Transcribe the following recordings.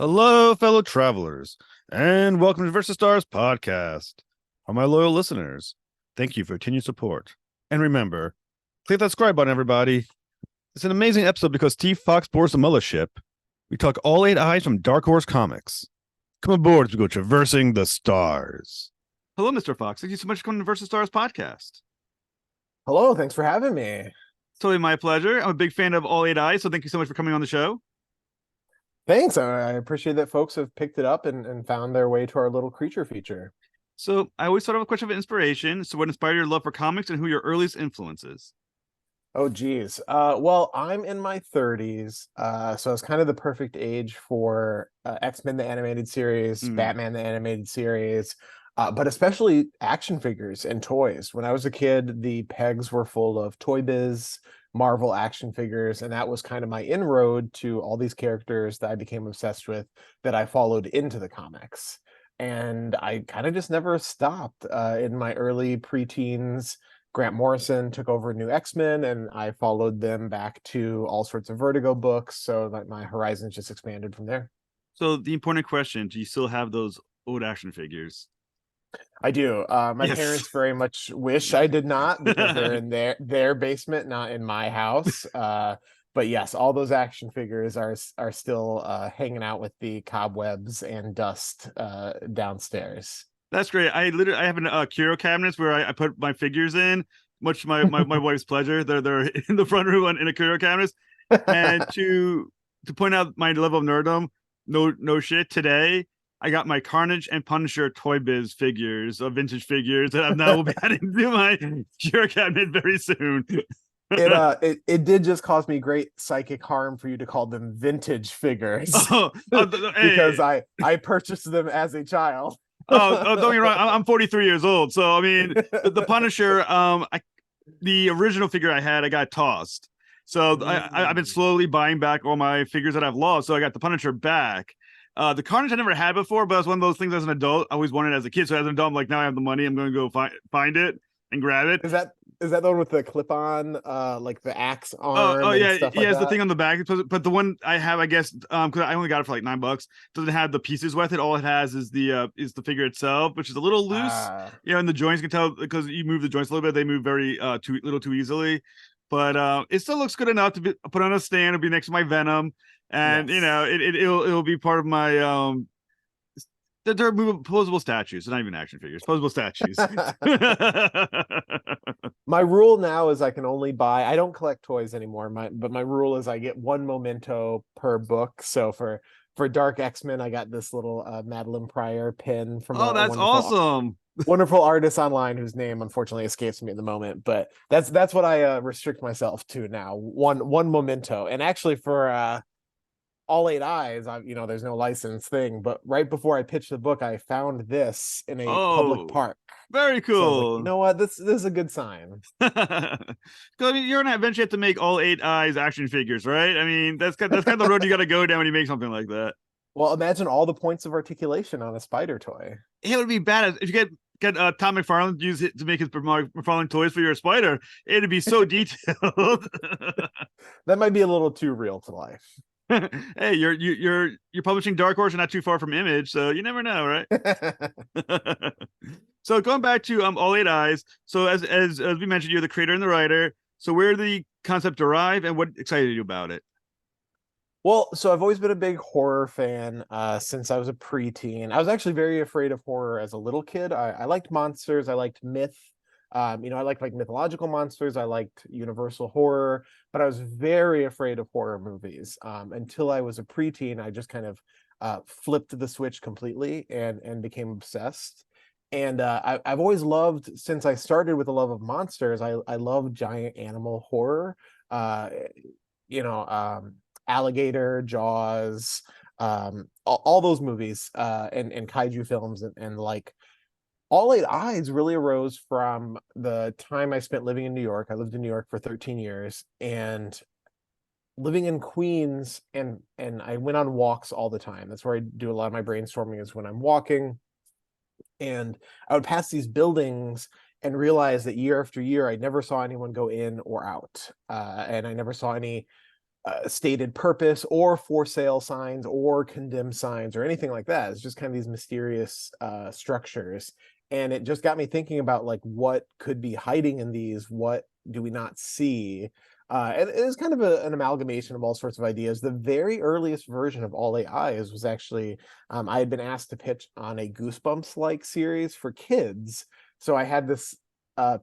Hello, fellow travelers, and welcome to Versus Stars podcast. For my loyal listeners, thank you for your continued support. And remember, click that subscribe button, everybody. It's an amazing episode because Steve Foxe boards the mothership. We talk all 8 eyes from Dark Horse Comics. Come aboard as we go traversing the stars. Hello, Mr. Foxe. Thank you so much for coming to Versus Stars podcast. Hello, thanks for having me. It's totally my pleasure. I'm a big fan of all 8 eyes, so thank you so much for coming on the show. Thanks. I appreciate that folks have picked it up and found their way to our little creature feature. So I always start off with a question of inspiration. So what inspired your love for comics and who your earliest influences? Oh, geez. Well, I'm in my 30s, so it's kind of the perfect age for X-Men, the animated series, Batman, the animated series, but especially action figures and toys. When I was a kid, the pegs were full of Toy Biz, Marvel action figures, and that was kind of my inroad to all these characters that I became obsessed with that I followed into the comics. And I kind of just never stopped. In my early preteens, Grant Morrison took over New X-Men, and I followed them back to all sorts of Vertigo books, so that my horizons just expanded from there. So the important question, do you still have those old action figures? I do. My Yes. parents very much wish I did not, because they're in their basement, not in my house. But yes, all those action figures are still hanging out with the cobwebs and dust downstairs. That's great. I have a curio cabinets where I put my figures in, much to my wife's pleasure. They're in the front room in a curio cabinets. And to point out my level of nerdom, no shit. Today I got my Carnage and Punisher Toy Biz figures, vintage figures that I'm now will be adding to my curio cabinet very soon. It did just cause me great psychic harm for you to call them vintage figures. Because hey. I purchased them as a child. Don't get me wrong. I'm 43 years old, so I mean, the Punisher, the original figure I had, I got tossed. So I've been slowly buying back all my figures that I've lost. So I got the Punisher back. The Carnage I never had before, but it's one of those things as an adult I always wanted as a kid. So as an adult, I'm like, now I have the money, I'm going to go find it and grab it. Is that the one with the clip-on, like the axe arm? Oh yeah, and stuff he like has that? the thing on the back. But the one I have, I guess, because I only got it for like $9, doesn't have the pieces with it. All it has is the figure itself, which is a little loose. And the joints, you can tell because you move the joints a little bit, they move very too easily. But it still looks good enough to put on a stand. It'll be next to my Venom, and Yes. it'll be part of my they're posable statues. They're not even action figures. Posable statues. My rule now is I can only buy. I don't collect toys anymore. But my rule is I get one memento per book. So for Dark X-Men, I got this little Madeline Pryor pin from Oh, a that's awesome. wonderful artist online whose name unfortunately escapes me at the moment. But that's what I restrict myself to now. One memento. And actually for all 8 eyes, there's no license thing, but right before I pitched the book, I found this in a public park. Very cool. So I was like, you know what, this is a good sign. I mean, you're gonna eventually have to make all 8 eyes action figures, right? I mean, that's kind of the road you got to go down when you make something like that. Well, imagine all the points of articulation on a spider toy. It would be bad if you get Tom McFarlane use it to make his McFarlane toys for your spider. It'd be so detailed. That might be a little too real to life. Hey, you're publishing Dark Horse, and not too far from Image, so you never know, right? So going back to all 8 eyes. So as we mentioned, you're the creator and the writer. So where did the concept derive, and what excited you about it? Well, so I've always been a big horror fan since I was a preteen. I was actually very afraid of horror as a little kid. I liked monsters. I liked myth. I liked like mythological monsters. I liked universal horror, but I was very afraid of horror movies. Until I was a preteen, I just kind of flipped the switch completely and became obsessed. And I've always loved, since I started with a love of monsters, I love giant animal horror. Uh, Alligator, Jaws, all those movies, and kaiju films, and like all 8 eyes really arose from the time I spent living in New York. I lived in New York for 13 years, and living in Queens, and I went on walks all the time. That's where I do a lot of my brainstorming, is when I'm walking. And I would pass these buildings and realize that year after year, I never saw anyone go in or out. And I never saw any stated purpose or for sale signs or condemned signs or anything like that. It's just kind of these mysterious structures. And it just got me thinking about like what could be hiding in these, what do we not see? And it was kind of an amalgamation of all sorts of ideas. The very earliest version of All Eight Eyes was actually, I had been asked to pitch on a Goosebumps-like series for kids. So I had this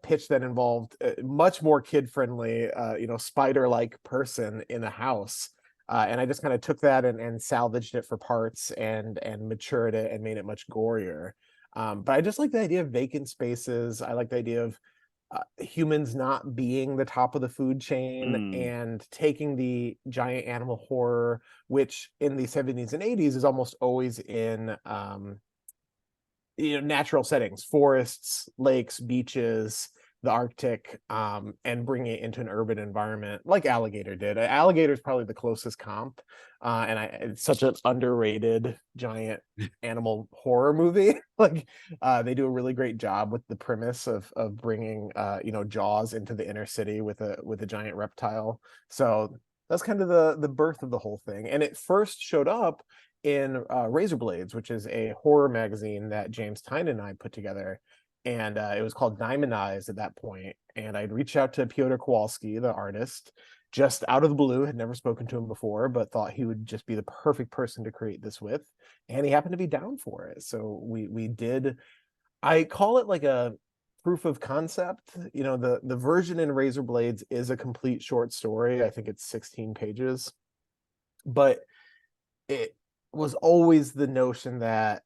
pitch that involved a much more kid-friendly, spider-like person in a house. And I just kind of took that and salvaged it for parts and matured it and made it much gorier. But I just like the idea of vacant spaces. I like the idea of humans not being the top of the food chain and taking the giant animal horror, which in the 70s and 80s is almost always in natural settings, forests, lakes, beaches, the Arctic, and bringing it into an urban environment like Alligator did. Alligator is probably the closest comp, and it's such an underrated giant animal horror movie. Like they do a really great job with the premise of bringing Jaws into the inner city with a giant reptile. So that's kind of the birth of the whole thing, and it first showed up in Razor Blades, which is a horror magazine that James Tynan and I put together. And it was called Diamond Eyes at that point. And I'd reached out to Piotr Kowalski, the artist, just out of the blue, had never spoken to him before, but thought he would just be the perfect person to create this with. And he happened to be down for it. So we did, I call it like a proof of concept. The version in Razor Blades is a complete short story. I think it's 16 pages. But it was always the notion that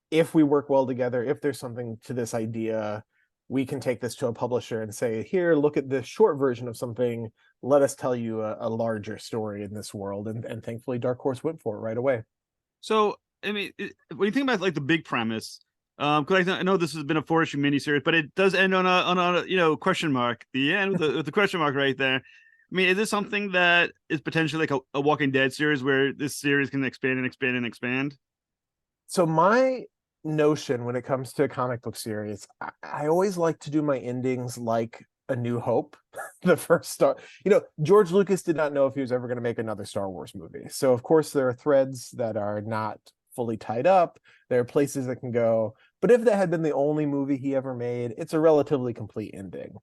if we work well together, if there's something to this idea, we can take this to a publisher and say, here, look at this short version of something. Let us tell you a larger story in this world. And thankfully, Dark Horse went for it right away. So, I mean, when you think about like the big premise, because I know this has been a 4-issue miniseries, but it does end on a question mark. The end with the question mark right there. I mean, is this something that is potentially like a Walking Dead series where this series can expand and expand and expand? So my notion when it comes to a comic book series, I always like to do my endings like A New Hope, the first Star. George Lucas did not know if he was ever going to make another Star Wars movie. So of course there are threads that are not fully tied up. There are places that can go. But if that had been the only movie he ever made, it's a relatively complete ending.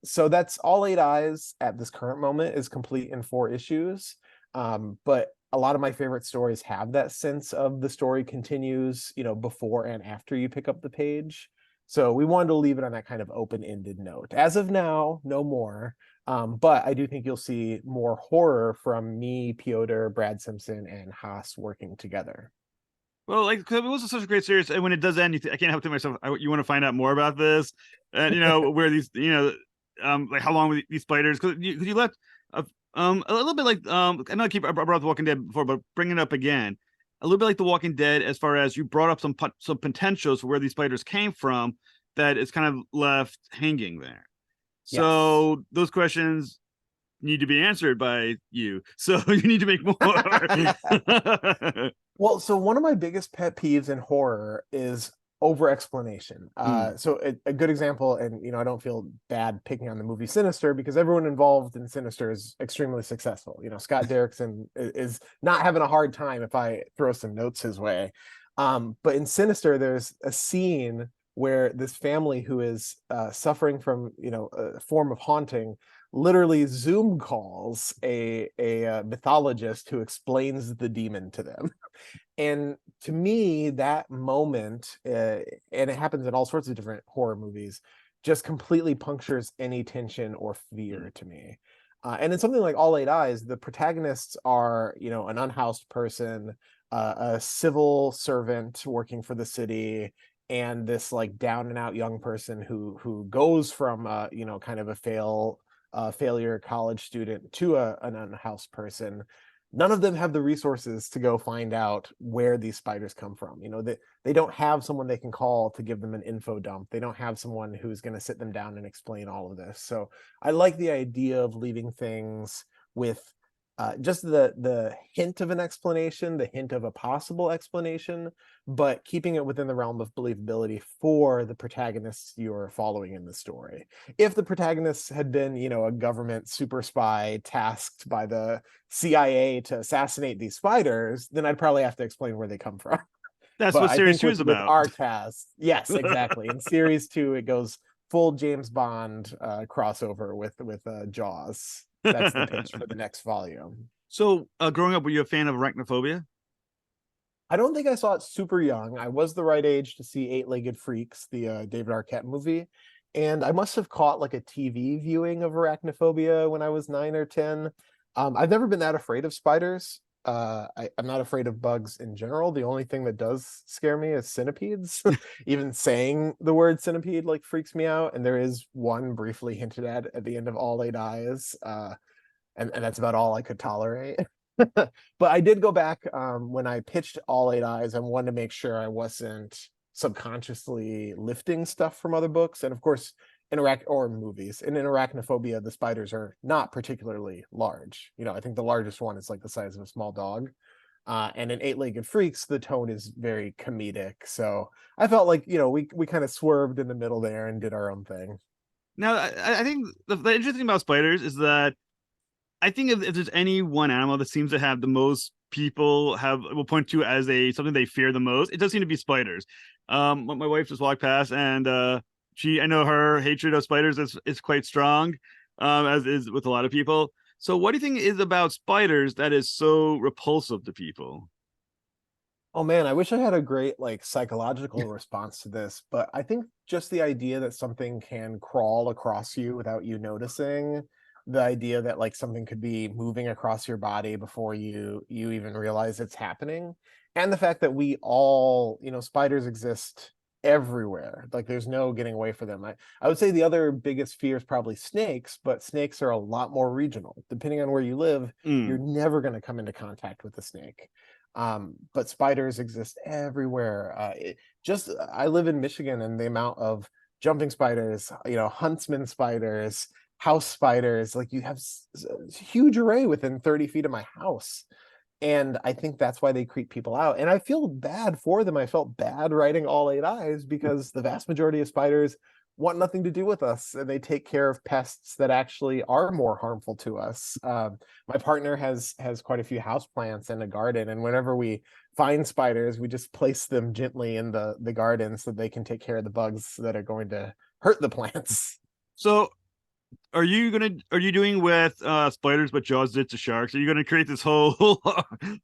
So that's All Eight Eyes at this current moment is complete in 4 issues. But a lot of my favorite stories have that sense of the story continues, before and after you pick up the page. So we wanted to leave it on that kind of open-ended note. As of now, no more. But I do think you'll see more horror from me, Piotr, Brad Simpson, and Haas working together. Well, like, cause it was such a great series, and when it does end, I can't help to myself. You want to find out more about this, and where these, like how long were these spiders? Because you left a little bit like I know I brought up The Walking Dead before, but bring it up again, a little bit like The Walking Dead, as far as you brought up some potentials for where these spiders came from that is kind of left hanging there. So Yes. those questions need to be answered by you. So you need to make more. Well, so one of my biggest pet peeves in horror is over explanation. So a good example, and I don't feel bad picking on the movie Sinister because everyone involved in Sinister is extremely successful. Scott Derrickson is not having a hard time if I throw some notes his way. But in Sinister, there's a scene where this family who is suffering from a form of haunting literally Zoom calls a mythologist who explains the demon to them. And to me, that moment, and it happens in all sorts of different horror movies, just completely punctures any tension or fear to me. And in something like All Eight Eyes, the protagonists are, an unhoused person, a civil servant working for the city, and this like down and out young person who goes from kind of a failure college student to an unhoused person. None of them have the resources to go find out where these spiders come from. They don't have someone they can call to give them an info dump. They don't have someone who's going to sit them down and explain all of this. So I like the idea of leaving things with just the hint of an explanation, the hint of a possible explanation, but keeping it within the realm of believability for the protagonists you're following in the story. If the protagonists had been, a government super spy tasked by the CIA to assassinate these spiders, then I'd probably have to explain where they come from. That's But what I series think two is with about. our cast, yes, exactly. In series 2, it goes full James Bond crossover with Jaws. That's the pitch for the next volume. So, growing up, were you a fan of arachnophobia? I don't think I saw it super young. I was the right age to see Eight-Legged Freaks, the David Arquette movie, and I must have caught like a TV viewing of arachnophobia when I was 9 or 10. I've never been that afraid of spiders. I'm not afraid of bugs in general. The only thing that does scare me is centipedes. Even saying the word centipede like freaks me out. And there is one briefly hinted at the end of All Eight Eyes. And that's about all I could tolerate. But I did go back when I pitched All Eight Eyes. I wanted to make sure I wasn't subconsciously lifting stuff from other books, and of course, or movies. And in Arachnophobia, the spiders are not particularly large. I think the largest one is like the size of a small dog. And in Eight-Legged Freaks, the tone is very comedic. So I felt like we kind of swerved in the middle there and did our own thing. Now, I think the interesting thing about spiders is that I think if there's any one animal that seems to have the most people will point to as something they fear the most, it does seem to be spiders. My wife just walked past, and I know her hatred of spiders is quite strong, as is with a lot of people. So, what do you think is about spiders that is so repulsive to people? Oh man, I wish I had a great like psychological response to this, but I think just the idea that something can crawl across you without you noticing, the idea that like something could be moving across your body before you even realize it's happening, and the fact that we all, spiders exist everywhere. Like there's no getting away from them. I would say the other biggest fear is probably snakes, but snakes are a lot more regional. Depending on where you live, you're Mm. never going to come into contact with a snake. But spiders exist everywhere. I live in Michigan, and the amount of jumping spiders, huntsman spiders, house spiders, like you have a huge array within 30 feet of my house. And I think that's why they creep people out. And I feel bad for them. I felt bad writing All Eight Eyes because the vast majority of spiders want nothing to do with us, and they take care of pests that actually are more harmful to us. My partner has quite a few houseplants and a garden, and whenever we find spiders, we just place them gently in the garden so they can take care of the bugs that are going to hurt the plants. So, are you doing with spiders what Jaws did to sharks? Are you gonna create this whole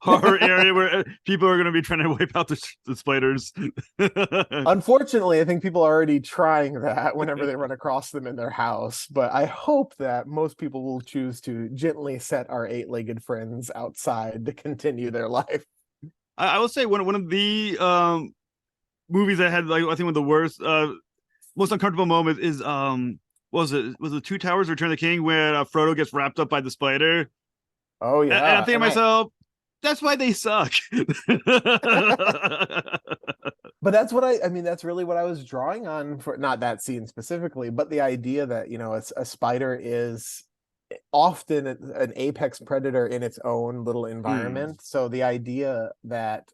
horror area where people are gonna be trying to wipe out the spiders? Unfortunately, I think people are already trying that whenever they run across them in their house, but I hope that most people will choose to gently set our eight-legged friends outside to continue their life. I will say one of the movies that had like I think one of the worst most uncomfortable moments is was it Two Towers Return of the King where Frodo gets wrapped up by the spider, Oh and I'm yeah, thinking to and myself, that's why they suck. but that's what I mean, that's really what I was drawing on, for not that scene specifically, but the idea that, a spider is often an apex predator in its own little Mm. environment. So the idea that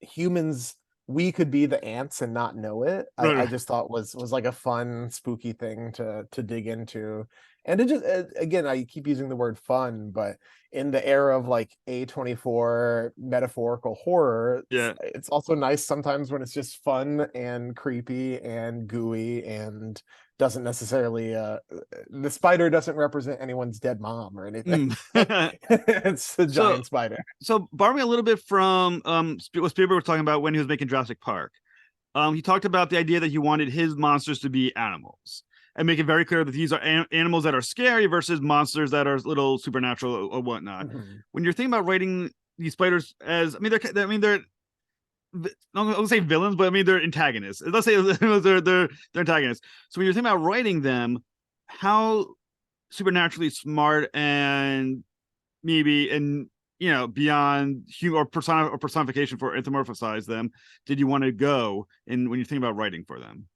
humans, we could be the ants and not know it, I Right. just thought was like a fun, spooky thing to dig into. And it just, again, I keep using the word fun, but in the era of like A24 metaphorical horror, Yeah. it's also nice sometimes when it's just fun and creepy and gooey and doesn't necessarily the spider doesn't represent anyone's dead mom or anything. Mm. It's the so giant spider. so borrowing a little bit from what Spielberg was talking about when he was making Jurassic Park. He talked about the idea that he wanted his monsters to be animals and make it very clear that these are animals that are scary versus monsters that are little supernatural or whatnot. Mhm. When you're thinking about writing these spiders as, they're I don't say villains, but I mean they're antagonists. Let's say they're antagonists. So when you're thinking about writing them, how supernaturally smart and maybe and beyond human or personification for anthropomorphize them did you want to go in when you think about writing for them?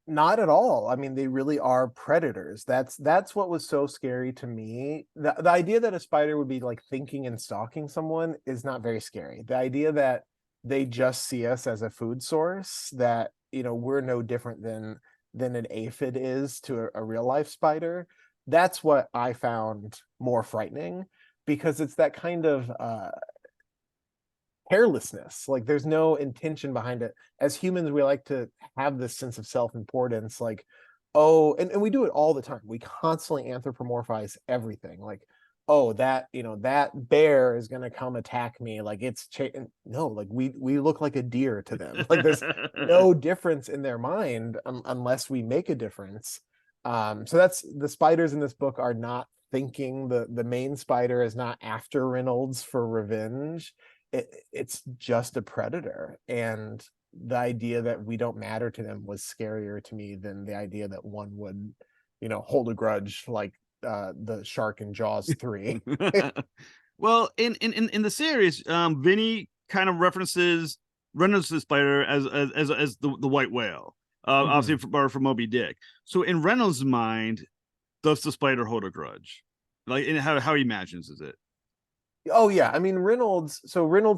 Not at all. I mean, they really are predators. That's what was so scary to me. The idea that a spider would be like thinking and stalking someone is not very scary. The idea that they just see us as a food source, that we're no different than an aphid is to a real life spider, that's what I found more frightening, because it's that kind of carelessness. Like there's no intention behind it. As humans, we like to have this sense of self-importance, like, oh, and we do it all the time. We constantly anthropomorphize everything. Like, oh, that bear is gonna come attack me. Like no, like we look like a deer to them. Like there's no difference in their mind unless we make a difference. So that's the spiders in this book are not thinking. The main spider is not after Reynolds for revenge. It's just a predator, and the idea that we don't matter to them was scarier to me than the idea that one would hold a grudge like the shark in Jaws 3. Well, in the series, Vinny kind of references Reynolds the spider as the white whale, obviously for Moby Dick. So in Reynolds' mind, does the spider hold a grudge? Like in how he imagines is it? Oh yeah, I mean Reynolds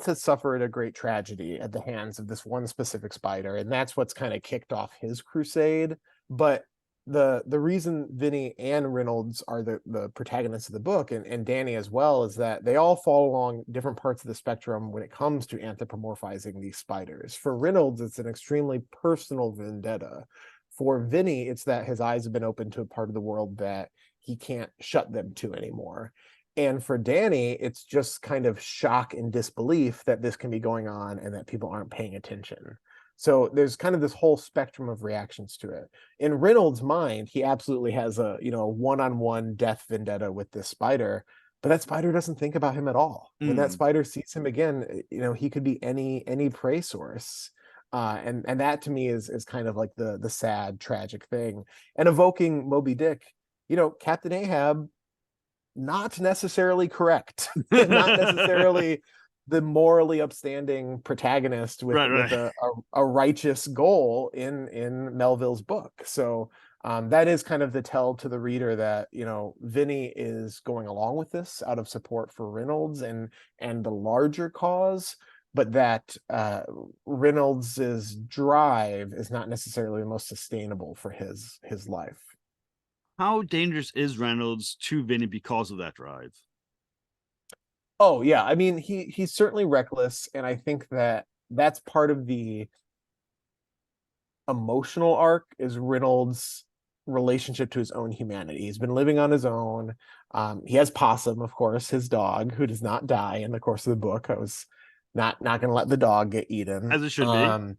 has suffered a great tragedy at the hands of this one specific spider, and that's what's kind of kicked off his crusade. But the reason Vinny and Reynolds are the protagonists of the book, and Danny as well, is that they all fall along different parts of the spectrum when it comes to anthropomorphizing these spiders. For Reynolds, it's an extremely personal vendetta. For Vinny, it's that his eyes have been opened to a part of the world that he can't shut them to anymore. And for Danny, it's just kind of shock and disbelief that this can be going on and that people aren't paying attention. So there's kind of this whole spectrum of reactions to it. In Reynolds' mind, he absolutely has a one-on-one death vendetta with this spider, but that spider doesn't think about him at all. When that spider sees him again, he could be any prey source. And that to me is kind of like the sad, tragic thing. And evoking Moby Dick, Captain Ahab, not necessarily correct, not necessarily the morally upstanding protagonist with Right. a righteous goal in Melville's book. So that is kind of the tell to the reader that Vinny is going along with this out of support for Reynolds and the larger cause, but that Reynolds's drive is not necessarily the most sustainable for his life. How dangerous is Reynolds to Vinny because of that drive? Oh yeah, I mean he's certainly reckless, and I think that that's part of the emotional arc is Reynolds' relationship to his own humanity. He's been living on his own. He has Possum, of course, his dog, who does not die in the course of the book. I was not going to let the dog get eaten. As it should be.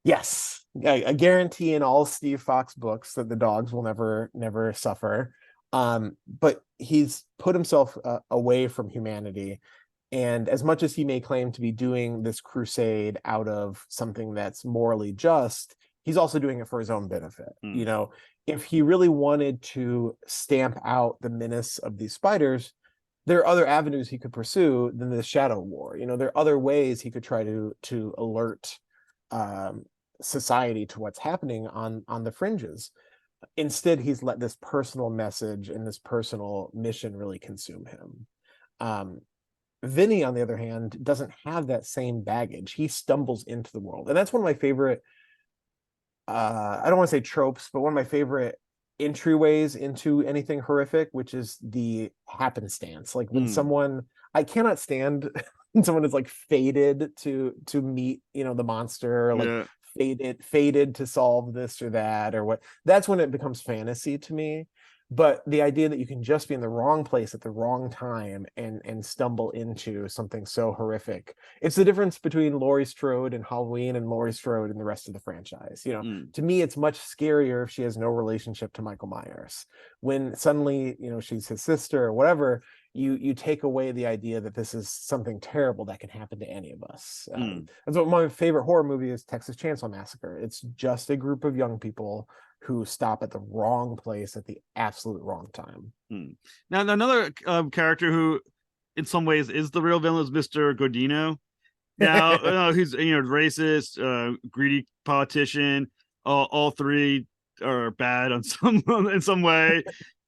Yes, a guarantee in all Steve Foxe books that the dogs will never suffer. But he's put himself away from humanity, and as much as he may claim to be doing this crusade out of something that's morally just, he's also doing it for his own benefit. If he really wanted to stamp out the menace of these spiders, there are other avenues he could pursue than the shadow war. There are other ways he could try to alert society to what's happening on the fringes. Instead, he's let this personal message and this personal mission really consume him. Vinny, on the other hand, doesn't have that same baggage. He stumbles into the world, and that's one of my favorite I don't want to say tropes, but one of my favorite entryways into anything horrific, which is the happenstance. Like when I cannot stand when someone is like fated to meet the monster, or like fated to solve this or that or what. That's when it becomes fantasy to me. But the idea that you can just be in the wrong place at the wrong time and stumble into something so horrific. It's the difference between Laurie Strode in Halloween and Laurie Strode in the rest of the franchise. To me, it's much scarier if she has no relationship to Michael Myers. When suddenly, she's his sister or whatever, you take away the idea that this is something terrible that can happen to any of us. That's what my favorite horror movie is, Texas Chainsaw Massacre. It's just a group of young people who stop at the wrong place at the absolute wrong time. Now, another character who, in some ways, is the real villain is Mr. Godino. Now, he's racist, greedy politician. all three are bad on some in some way.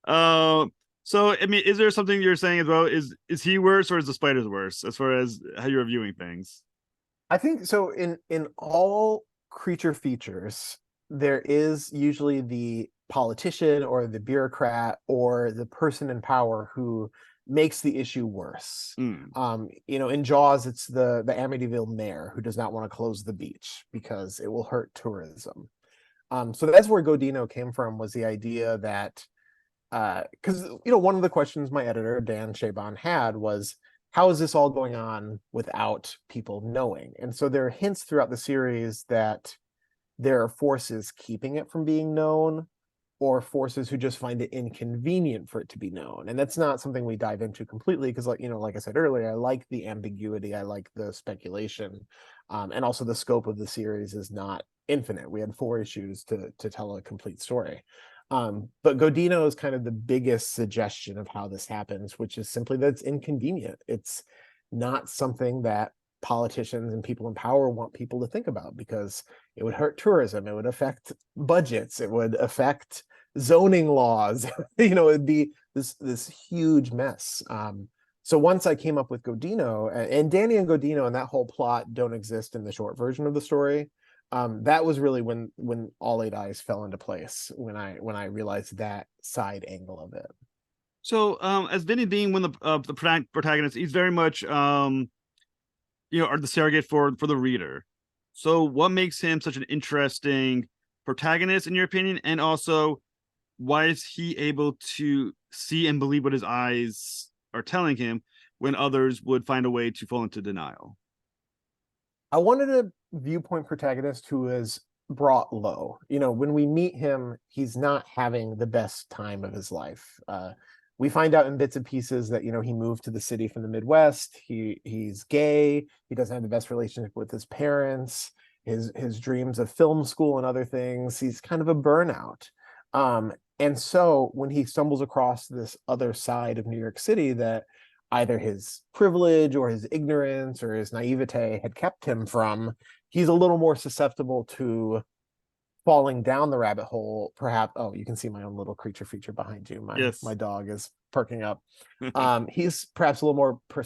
So I mean, is there something you're saying as well? Is he worse or is the spiders worse as far as how you're viewing things? I think so. In all creature features, there is usually the politician or the bureaucrat or the person in power who makes the issue worse. Mm. In Jaws, it's the Amityville mayor who does not want to close the beach because it will hurt tourism. So that's where Godino came from, was the idea that because one of the questions my editor Dan Shaban had was, how is this all going on without people knowing? And so there are hints throughout the series that there are forces keeping it from being known, or forces who just find it inconvenient for it to be known. And that's not something we dive into completely because, like I said earlier, I like the ambiguity, I like the speculation, and also the scope of the series is not infinite. We had 4 issues to tell a complete story. But Godino is kind of the biggest suggestion of how this happens, which is simply that it's inconvenient. It's not something that politicians and people in power want people to think about because it would hurt tourism, it would affect budgets, it would affect zoning laws. It'd be this huge mess. So once I came up with Godino, and Danny and Godino and that whole plot don't exist in the short version of the story. That was really when All Eight Eyes fell into place, when I realized that side angle of it. So, as Vinny being one of the protagonists, he's very much are the surrogate for the reader. So what makes him such an interesting protagonist in your opinion? And also, why is he able to see and believe what his eyes are telling him when others would find a way to fall into denial? I wanted a viewpoint protagonist who is brought low. When we meet him, he's not having the best time of his life. We find out in bits and pieces that he moved to the city from the Midwest. He's gay. He doesn't have the best relationship with his parents. His dreams of film school and other things. He's kind of a burnout. And so when he stumbles across this other side of New York City that either his privilege or his ignorance or his naivete had kept him from, he's a little more susceptible to falling down the rabbit hole, perhaps. Oh, you can see my own little creature feature behind you. My dog is perking up. He's perhaps a little more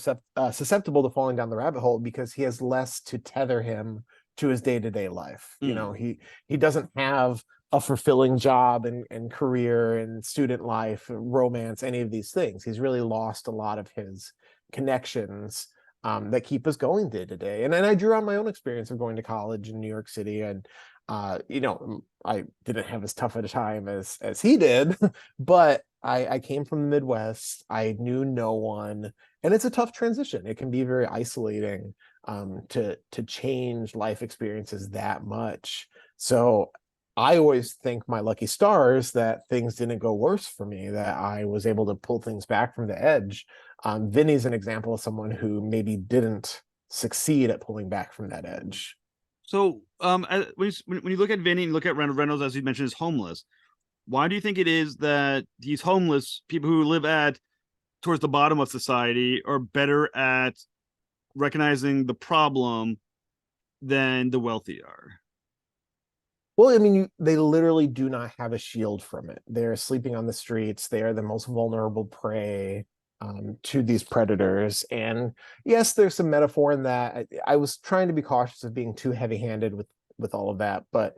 susceptible to falling down the rabbit hole because he has less to tether him to his day-to-day life. He doesn't have a fulfilling job and career and student life, romance, any of these things. He's really lost a lot of his connections that keep us going day to day. And then I drew on my own experience of going to college in New York City, and I didn't have as tough a time as he did, but I came from the Midwest. I knew no one, and it's a tough transition. It can be very isolating to change life experiences that much. So I always thank my lucky stars that things didn't go worse for me, that I was able to pull things back from the edge. Vinny's an example of someone who maybe didn't succeed at pulling back from that edge. So, when you look at Vinny and look at Reynolds, as you mentioned, is homeless. Why do you think it is that these homeless people who live towards the bottom of society are better at recognizing the problem than the wealthy are? Well, I mean, they literally do not have a shield from it. They're sleeping on the streets. They are the most vulnerable prey to these predators. And yes, there's some metaphor in that. I was trying to be cautious of being too heavy-handed with all of that. But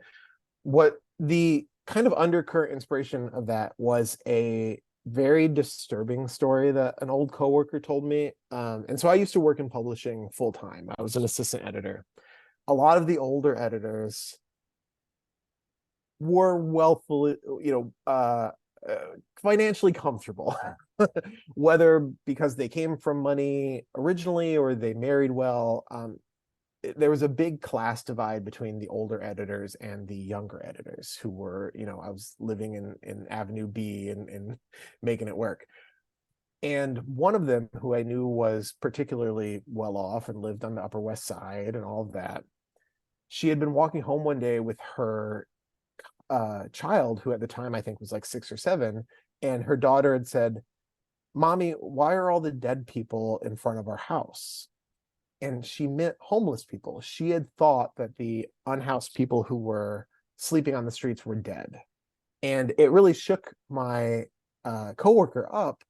what the kind of undercurrent inspiration of that was a very disturbing story that an old coworker told me. And so I used to work in publishing full time. I was an assistant editor. A lot of the older editors were wealthfully, financially comfortable, whether because they came from money originally or they married well. There was a big class divide between the older editors and the younger editors who were, I was living in Avenue B and making it work. And one of them, who I knew was particularly well off and lived on the Upper West Side and all of that, she had been walking home one day with her child, who at the time I think was like 6 or 7, and her daughter had said, "Mommy, why are all the dead people in front of our house?" And she meant homeless people. She had thought that the unhoused people who were sleeping on the streets were dead. And it really shook my coworker up,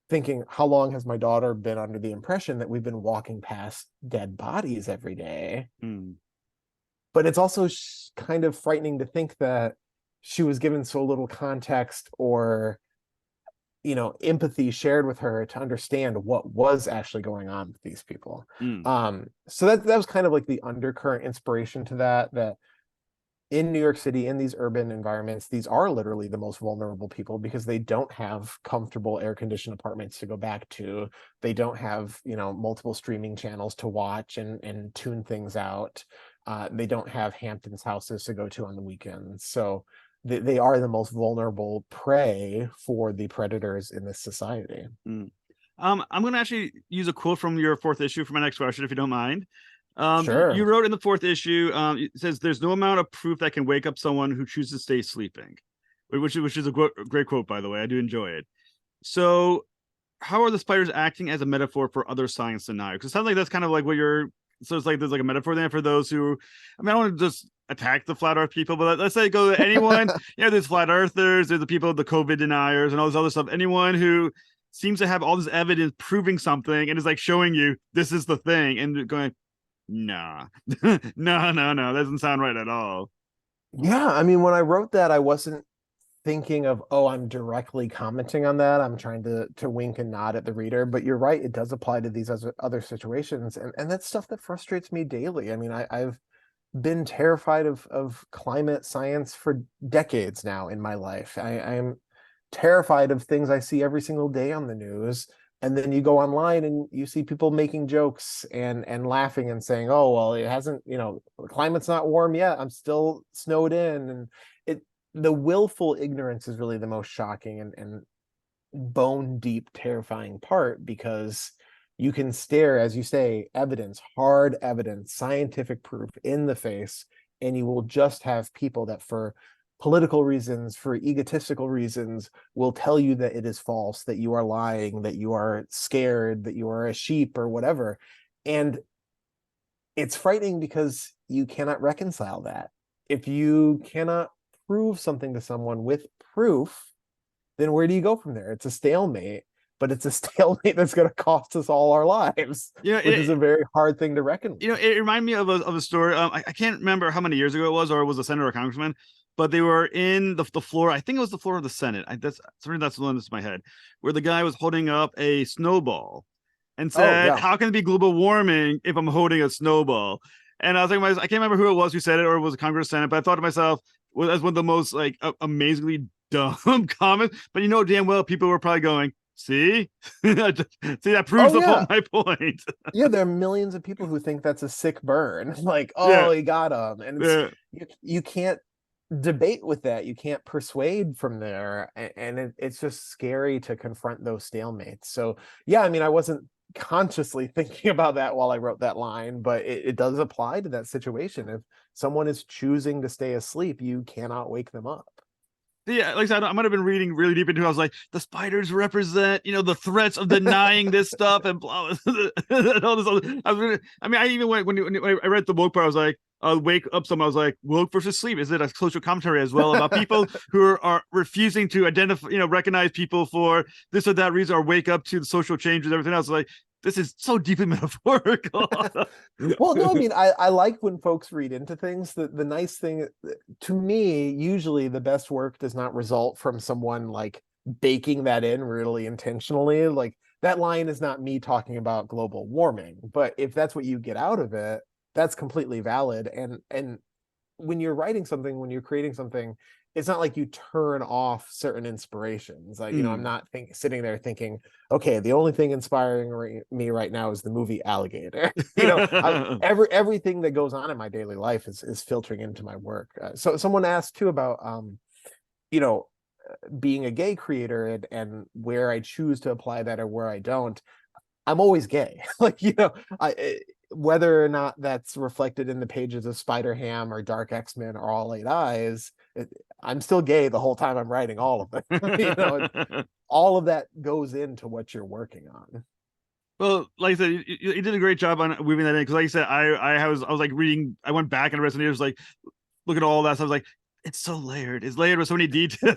thinking, how long has my daughter been under the impression that we've been walking past dead bodies every day? But it's also kind of frightening to think that she was given so little context or empathy shared with her to understand what was actually going on with these people. So that was kind of like the undercurrent inspiration to that in New York City, in these urban environments, these are literally the most vulnerable people because they don't have comfortable air-conditioned apartments to go back to. They don't have, multiple streaming channels to watch and tune things out. They don't have Hamptons houses to go to on the weekends. So they are the most vulnerable prey for the predators in this society. I'm going to actually use a quote from your fourth issue for my next question, if you don't mind. Sure. You wrote in the fourth issue, it says, "There's no amount of proof that can wake up someone who chooses to stay sleeping," which is a great quote, by the way. I do enjoy it. So, how are the spiders acting as a metaphor for other science deniers? Because it sounds like that's kind of like what you're. So it's like there's like a metaphor there for those who. I mean, I don't want to just attack the flat Earth people, but let's say go to anyone. There's flat earthers, there's the people, the COVID deniers, and all this other stuff. Anyone who seems to have all this evidence proving something and is like showing you this is the thing, and going, nah, no, that doesn't sound right at all. Yeah, I mean, when I wrote that, I wasn't thinking of, oh, I'm directly commenting on that. I'm trying to wink and nod at the reader, but you're right, it does apply to these other situations, and that's stuff that frustrates me daily. I mean, I've been terrified of climate science for decades now in my life. I'm terrified of things I see every single day on the news. And then you go online and you see people making jokes and laughing and saying, oh, well, it hasn't, the climate's not warm yet. I'm still snowed in. And the willful ignorance is really the most shocking and bone deep, terrifying part, because you can stare, as you say, hard evidence, scientific proof in the face, and you will just have people that for political reasons, for egotistical reasons, will tell you that it is false, that you are lying, that you are scared, that you are a sheep or whatever. And it's frightening because you cannot reconcile that. If you cannot prove something to someone with proof, then where do you go from there? It's a stalemate, but it's a stalemate that's going to cost us all our lives, which is a very hard thing to reckon with. It reminded me of a story. I can't remember how many years ago it was, or it was a senator or congressman, but they were in the floor. I think it was the floor of the Senate. That's the one that's in my head, where the guy was holding up a snowball and said, "How can it be global warming if I'm holding a snowball?" And I was like, I can't remember who it was who said it, or it was a Congress Senate, but I thought to myself, well, that's one of the most like amazingly dumb comments. But damn well people were probably going, see, that proves my point. Yeah, there are millions of people who think that's a sick burn. Like, oh, he got him, and you can't debate with that. You can't persuade from there, and it's just scary to confront those stalemates. So yeah, I mean, I wasn't consciously thinking about that while I wrote that line, but it does apply to that situation. If someone is choosing to stay asleep, you cannot wake them up. Yeah, like I said, I might have been reading really deep into it. I was like, the spiders represent, the threats of denying this stuff and blah, and all this other. I even went when I read the woke part, I was like, wake up someone. I was like, woke versus sleep. Is it a social commentary as well about people who are refusing to identify, recognize people for this or that reason, or wake up to the social changes, everything else? Like, this is so deeply metaphorical. Well, no, I mean, I like when folks read into things. The nice thing to me, usually the best work does not result from someone like baking that in really intentionally. Like, that line is not me talking about global warming, but if that's what you get out of it, that's completely valid. And when you're writing something, when you're creating something, it's not like you turn off certain inspirations. Like, I'm not sitting there thinking, okay, the only thing inspiring me right now is the movie Alligator. Everything that goes on in my daily life is filtering into my work. So someone asked too about, being a gay creator and where I choose to apply that or where I don't. I'm always gay. Like, whether or not that's reflected in the pages of Spider Ham or Dark X-Men or All Eight Eyes, I'm still gay the whole time I'm writing all of it. All of that goes into what you're working on. Well, like I said, you did a great job on weaving that in, because like I said, I was like reading, I went back and read some, it was like look at all that stuff. I was like, it's so layered. It's layered with so many details.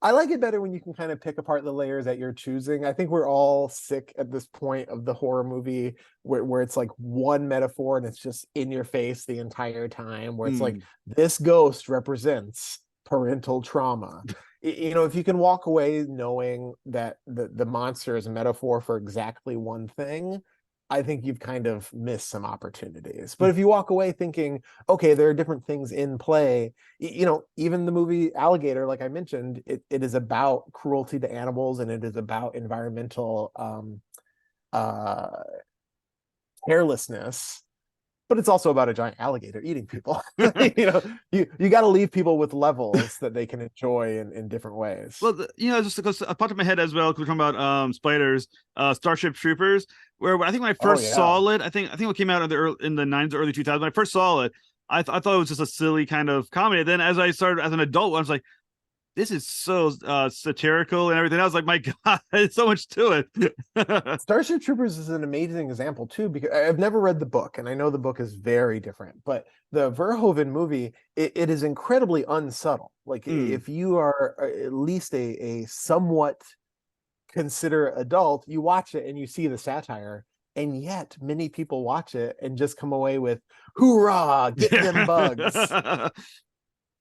I like it better when you can kind of pick apart the layers that you're choosing. I think we're all sick at this point of the horror movie where it's like one metaphor and it's just in your face the entire time, where it's like, this ghost represents parental trauma. You know, if you can walk away knowing that the monster is a metaphor for exactly one thing, I think you've kind of missed some opportunities. But if you walk away thinking, okay, there are different things in play, you know, even the movie Alligator, like I mentioned, it is about cruelty to animals, and it is about environmental uh, carelessness, but it's also about a giant alligator eating people. You know, you got to leave people with levels that they can enjoy in different ways. Well, you know, just because I popped in my head as well, because we're talking about spiders, Starship Troopers, where I think when I first saw it, I think it came out in the 90s, early 2000s. When I first saw it, I thought it was just a silly kind of comedy. Then as I started as an adult, I was like, this is so satirical and everything. I was like, my God, there's so much to it. Starship Troopers is an amazing example too, because I've never read the book, and I know the book is very different, but the Verhoeven movie, it is incredibly unsubtle. Like if you are at least a somewhat considerate adult, you watch it and you see the satire, and yet many people watch it and just come away with, hoorah, get them bugs.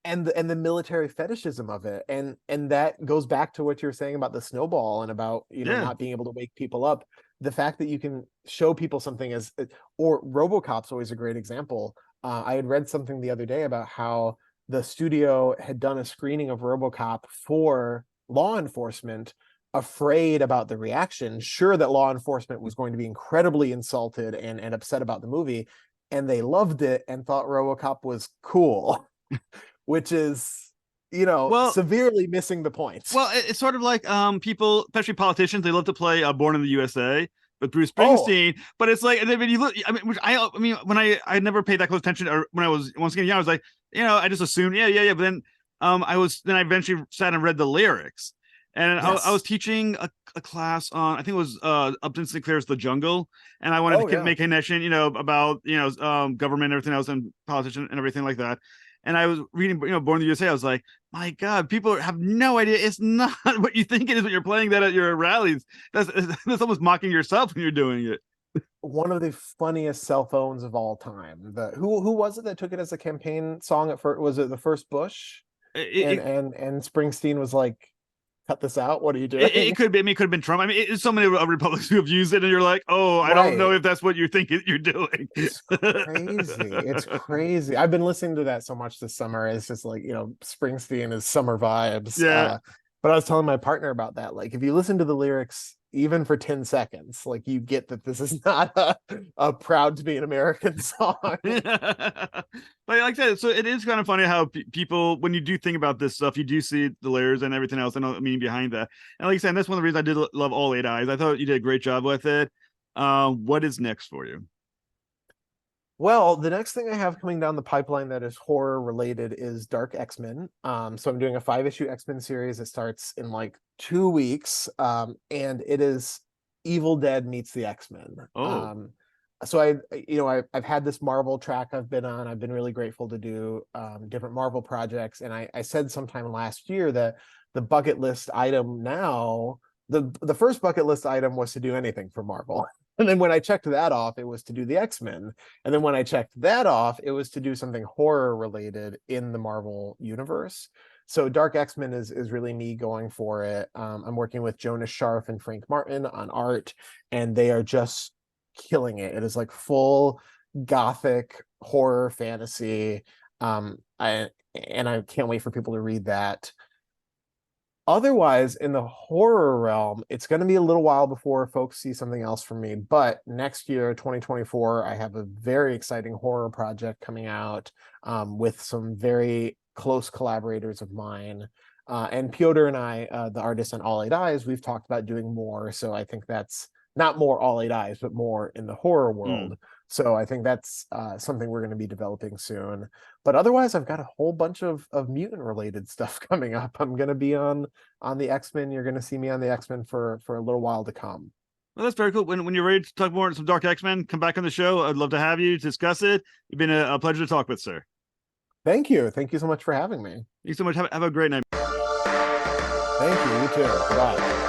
And the military fetishism of it, and that goes back to what you're saying about the snowball and about, you know, not being able to wake people up. The fact that you can show people something as, or RoboCop's always a great example. I had read something the other day about how the studio had done a screening of RoboCop for law enforcement, afraid about the reaction, sure that law enforcement was going to be incredibly insulted and upset about the movie, and they loved it and thought RoboCop was cool. Which is, you know, severely missing the point. Well, it's sort of like people, especially politicians, they love to play Born in the USA with Bruce Springsteen, but it's like, and then when you look, I mean, when I never paid that close attention, or when I was once again young, I was like, you know, I just assumed, yeah, but then I eventually sat and read the lyrics, and I was teaching a class on, I think it was Upton Sinclair's The Jungle, and I wanted to make a connection, you know, about, you know, government and everything else, and politicians and everything like that. And I was reading, you know, Born in the USA. I was like, my God, people have no idea. It's not what you think it is when you're playing that at your rallies. That's almost mocking yourself when you're doing it. One of the funniest cell phones of all time. Who was it that took it as a campaign song at first? Was it the first Bush? And Springsteen was like, cut this out. What are you doing? It could be. I mean, it could have been Trump. I mean, it's so many Republicans who have used it, and you're like, oh, I don't know if that's what you think you're doing. It's crazy. It's crazy. I've been listening to that so much this summer. It's just like, you know, Springsteen is summer vibes. Yeah. But I was telling my partner about that. Like, if you listen to the lyrics even for 10 seconds, like, you get that this is not a proud to be an American song. But like I said, so it is kind of funny how people, when you do think about this stuff, you do see the layers and everything else and the meaning behind that. And like I said, that's one of the reasons I did love All Eight Eyes. I thought you did a great job with it. What is next for you? Well, the next thing I have coming down the pipeline that is horror related is Dark X-Men. So I'm doing a 5-issue X-Men series that starts in like 2 weeks. And it is Evil Dead meets the X-Men. So I've had this Marvel track I've been on. I've been really grateful to do different Marvel projects. And I said sometime last year that the bucket list item now, the first bucket list item was to do anything for Marvel. And then when I checked that off, it was to do the X-Men. And then when I checked that off, it was to do something horror related in the Marvel universe. So Dark X-Men is really me going for it. I'm working with Jonas Scharf and Frank Martin on art, and they are just killing it. It is like full gothic horror fantasy. I can't wait for people to read that. Otherwise, in the horror realm, it's going to be a little while before folks see something else from me. But next year, 2024, I have a very exciting horror project coming out with some very close collaborators of mine. And Piotr and I, the artist on All Eight Eyes, we've talked about doing more. So I think that's not more All Eight Eyes, but more in the horror world. So I think that's something we're going to be developing soon. But otherwise, I've got a whole bunch of mutant related stuff coming up. I'm going to be on the X-Men. You're going to see me on the X-Men for a little while to come. Well, that's very cool. When you're ready to talk more some Dark X-Men, come back on the show. I'd love to have you discuss it. You've been a pleasure to talk with, sir. Thank you. Thank you so much for having me. Thanks so much. Have a great night. Thank you. You too. Bye.